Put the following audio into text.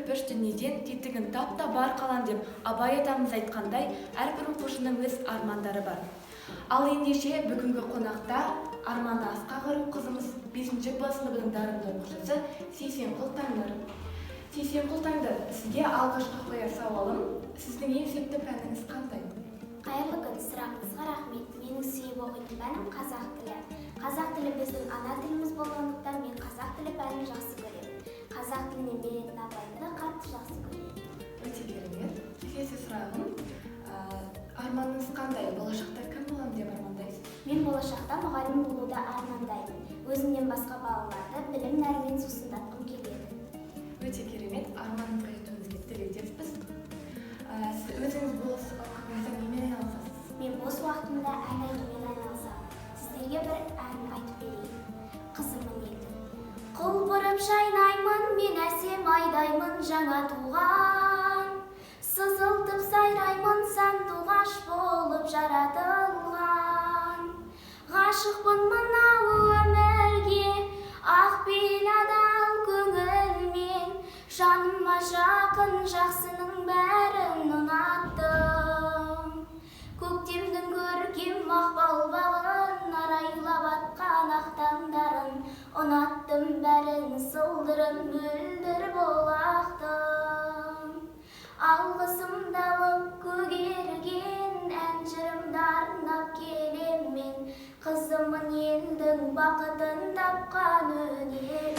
көпіш дүниеден тетігін тап та бар қалам деп Абай атамыз айтқандай, әрбір оқушының өз армандары бар. Ал ендеше бүгінгі қонақта Арманы Асқағыр қызымыз 5-ші Б сыныбының дарынды оқушысы Сейсенқұл Таңдар. Сейсенқұл Таңдар, сізге алғашқы қояр сауалым, сіздің ең сүйікті пәніңіз қандай? Қайырлы күн, сұрағыңызға рахмет. Менің сүйіп оқитын пәнім қазақ тілі. Қазақ тілі біздің ана тіліміз болғандықтан мен қазақ тілі пәнін жақсы көремін. Қазақ тілінен беретін абайды да қатты жақсы көремін. Өте керемет. Келесі сұрағым, арманыңыз қандай? Болашақта кім боламын деп армандайсыз? Мен болашақта мұғалім болуды армандаймын. Өзімнен басқа балаларды білім нәрімен сусындатқым келеді. Өте керемет. Арманыңызға жетуіңізге тілектеспіз. Сіз өзіңіз бос уақытыңызда немен айналысасыз? Мен бос уақытымда ән айтумен айналысамын. Сіздерге бір ән айтып берейін. Қызымын елдің. Құлпырып жайнаймын, мен әсем айдаймын жаңа туған. Сызылтып сайраймын, сандуғаш болып жаратылған. Ғашықпын мынау өмірге, ақпейіл адал көңілмен. Жаныма жақын жақсының бәрін ұнаттым. Көктемдің көркем мақпал бағын, арайлап атқан ақтаңдарын. Ұнаттым бәрін, сылдырын мөлдір болақтым. Алғысымды алып көгерген, ән жырымды арнап келем мен. Қызымын елдің бақытын тапқан өнер.